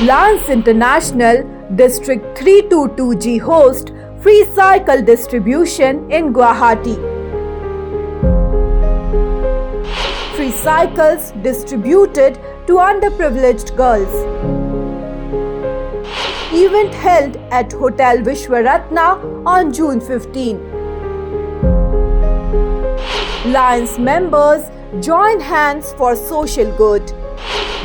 Lions International District 322G host free cycle distribution in Guwahati. Free cycles distributed to underprivileged girls. Event held at Hotel Vishwaratna on June 15. Lions members join hands for social good.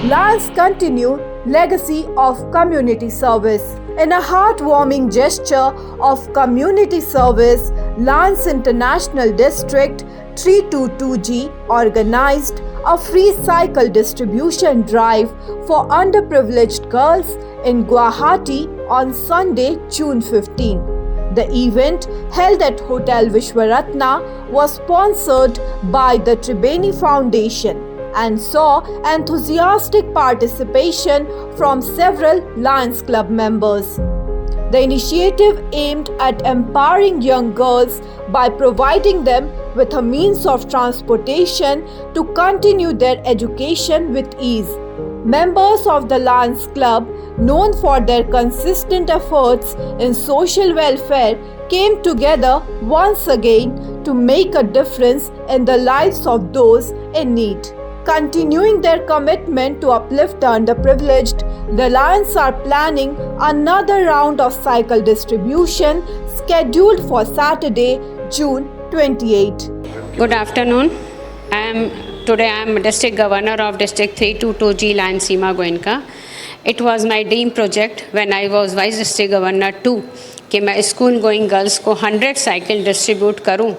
Lions continue legacy of community service. In a heartwarming gesture of community service, Lions International District 322G organized a free cycle distribution drive for underprivileged girls in Guwahati on Sunday, June 15. The event, held at Hotel Vishwaratna, was sponsored by the Tribeni Foundation and saw enthusiastic participation from several Lions Club members. The initiative aimed at empowering young girls by providing them with a means of transportation to continue their education with ease. Members of the Lions Club, known for their consistent efforts in social welfare, came together once again to make a difference in the lives of those in need. Continuing their commitment to uplift the underprivileged, the Lions are planning another round of cycle distribution scheduled for Saturday, June 28. Good afternoon. Today I am District Governor of District 322G Lions Seema Goenka. It was my dream project when I was Vice District Governor too कि मैं school going girls को 100 cycle distribute करूं,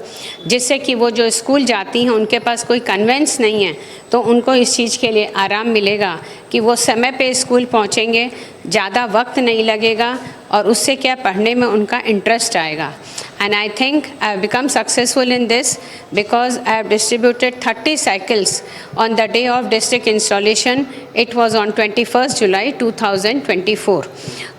जिससे कि वो जो school जाती हैं उनके पास कोई कन्वेंस नहीं है, तो उनको इस चीज़ के लिए आराम मिलेगा कि वो समय पे स्कूल पहुंचेंगे, ज़्यादा वक्त नहीं लगेगा और उससे क्या पढ़ने में उनका इंटरेस्ट आएगा. And I think I have become successful in this because I have distributed 30 cycles on the day of district installation. It was on 21st July 2024.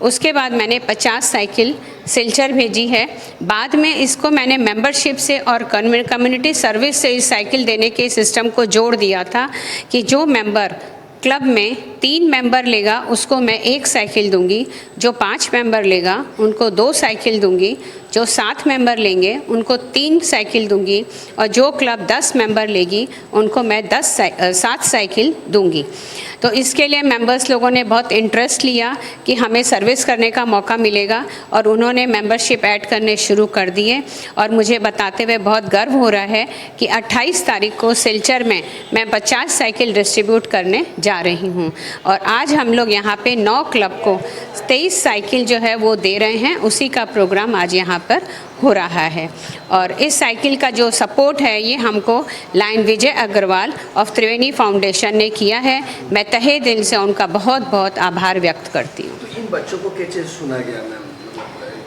उसके बाद मैंने 50 साइकिल सिलचर भेजी है. बाद में इसको मैंने मेंबरशिप से और कम्युनिटी सर्विस से इस साइकिल देने के सिस्टम को जोड़ दिया था कि जो मेंबर क्लब में 3 मेंबर लेगा उसको मैं 1 साइकिल दूंगी, जो 5 मेंबर लेगा उनको 2 साइकिल दूंगी, जो 7 मेंबर लेंगे उनको 3 साइकिल दूंगी और जो क्लब 10 मेंबर लेगी उनको मैं 7 साइकिल दूंगी. तो इसके लिए मेंबर्स लोगों ने बहुत इंटरेस्ट लिया कि हमें सर्विस करने का मौका मिलेगा और उन्होंने मेंबरशिप ऐड करने शुरू कर दिए. और मुझे बताते हुए बहुत गर्व हो रहा है कि 28 तारीख को सिलचर में मैं 50 साइकिल डिस्ट्रीब्यूट करने जा रही हूँ और आज हम लोग यहाँ पे 9 क्लब को 23 साइकिल जो है वो दे रहे हैं. उसी का प्रोग्राम आज यहाँ पर हो रहा है और इस साइकिल का जो सपोर्ट है ये हमको lion Vijay Agrawal of Triveni foundation ने किया है. मैं तहे दिल से उनका बहुत बहुत आभार व्यक्त करती हूँ. इन बच्चों को कैसे सुना गया मैम,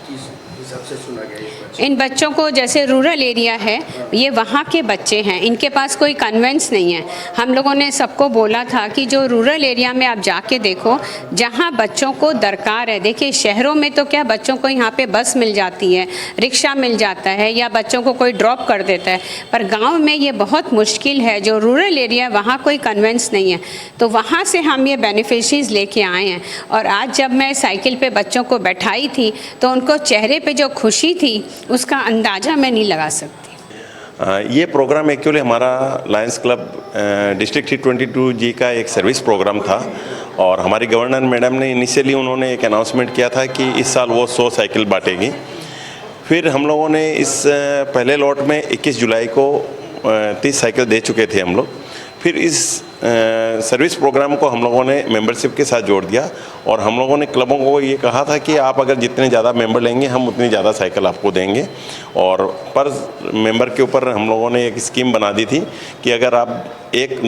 किस हिसाब से सुना गया? इन बच्चों को जैसे रूरल एरिया है, ये वहाँ के बच्चे हैं, इनके पास कोई कन्वेंस नहीं है. हम लोगों ने सबको बोला था कि जो रूरल एरिया में आप जाके देखो जहाँ बच्चों को दरकार है. देखिए शहरों में तो क्या बच्चों को यहाँ पे बस मिल जाती है, रिक्शा मिल जाता है या बच्चों को कोई ड्रॉप कर देता है, पर गाँव में ये बहुत मुश्किल है. जो रूरल एरिया वहाँ कोई कन्वेंस नहीं है, तो वहाँ से हम ये बेनिफिशरीज लेके आए हैं. और आज जब मैं साइकिल पे बच्चों को बैठाई थी तो उनको चेहरे पे जो खुशी थी उसका अंदाज़ा मैं नहीं लगा सकती. ये प्रोग्राम एक्चुअली हमारा लायंस क्लब डिस्ट्रिक्ट 322G का एक सर्विस प्रोग्राम था और हमारी गवर्नर मैडम ने इनिशियली उन्होंने एक अनाउंसमेंट किया था कि इस साल वो 100 साइकिल बांटेगी. फिर हम लोगों ने इस पहले लॉट में 21 जुलाई को 30 साइकिल दे चुके थे हम लोग. फिर इस सर्विस प्रोग्राम को हम लोगों ने मेंबरशिप के साथ जोड़ दिया और हम लोगों ने क्लबों को ये कहा था कि आप अगर जितने ज़्यादा मेंबर लेंगे हम उतनी ज़्यादा साइकिल आपको देंगे. और पर मेंबर के ऊपर हम लोगों ने एक स्कीम बना दी थी कि अगर आप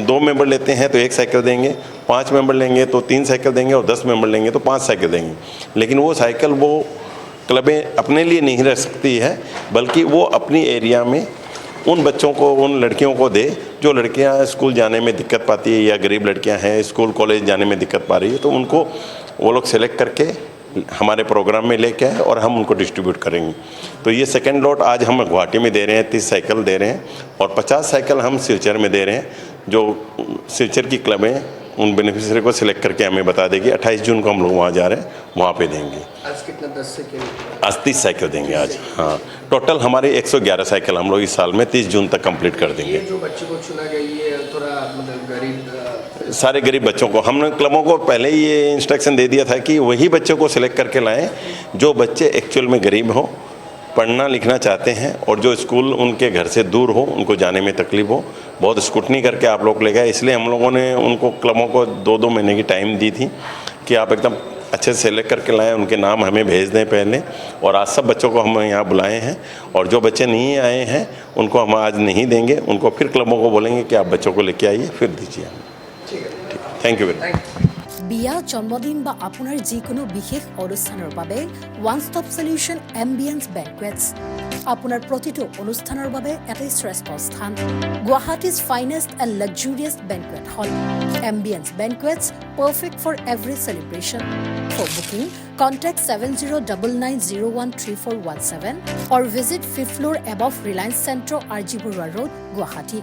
2 मेंबर लेते हैं तो 1 साइकिल देंगे, 5 मेंबर लेंगे तो 3 साइकिल देंगे और 10 मेंबर लेंगे तो 5 साइकिल देंगे. लेकिन वो साइकिल वो क्लबें अपने लिए नहीं रख सकती है, बल्कि वो अपनी एरिया में उन बच्चों को, उन लड़कियों को दे जो लड़कियां स्कूल जाने में दिक्कत पाती है या गरीब लड़कियां हैं स्कूल कॉलेज जाने में दिक्कत पा रही है, तो उनको वो लोग सेलेक्ट करके हमारे प्रोग्राम में लेके आए और हम उनको डिस्ट्रीब्यूट करेंगे. तो ये सेकंड लॉट आज हम गुवाहाटी में दे रहे हैं, 30 साइकिल दे रहे हैं और 50 साइकिल हम सिलचर में दे रहे हैं, जो सिलचर की क्लबें उन बेनिफिशियरी को सिलेक्ट करके हमें बता देगी। 28 जून को हम लोग वहाँ जा रहे हैं, वहाँ पे देंगे। आज कितना 10 साइकिल? आज 30 साइकिल देंगे आज। हाँ, टोटल हमारे 111 साइकिल हम लोग इस साल में 30 जून तक कंप्लीट कर देंगे। ये जो बच्चे को चुना गया ये थोड़ा मतलब गरीब, सारे गरीब बच्चों को हमने क्लबों को पहले ही ये इंस्ट्रक्शन दे दिया था कि वही बच्चों को सिलेक्ट करके लाएं जो बच्चे एक्चुअल में गरीब हो, पढ़ना लिखना चाहते हैं और जो स्कूल उनके घर से दूर हो, उनको जाने में तकलीफ हो। बहुत स्क्रूटनी करके आप लोग ले गए, इसलिए हम लोगों ने उनको क्लबों को 2-2 महीने की टाइम दी थी कि आप एकदम अच्छे से सेलेक्ट करके लाएं, उनके नाम हमें भेज दें पहले। और आज सब बच्चों को हम यहाँ बुलाए हैं और जो बच्चे नहीं आए हैं उनको हम आज नहीं देंगे, उनको फिर क्लबों को बोलेंगे कि आप बच्चों को लेके आइए, फिर दीजिए हमें। ठीक है, थैंक यू वेरी मच। বিয়া জন্মদিন বা আপোনাৰ যিকোনো বিশেষ অনুষ্ঠানৰ বাবে one stop solution Ambience banquets আপোনাৰ প্ৰতিটো অনুষ্ঠানৰ বাবে এটাই শ্ৰেষ্ঠ স্থান। Guwahati's finest and luxurious banquet hall Ambience banquets, perfect for every celebration. For booking contact 7099013417 or visit 5th floor above Reliance Centro, RG Burwa Road, Guwahati.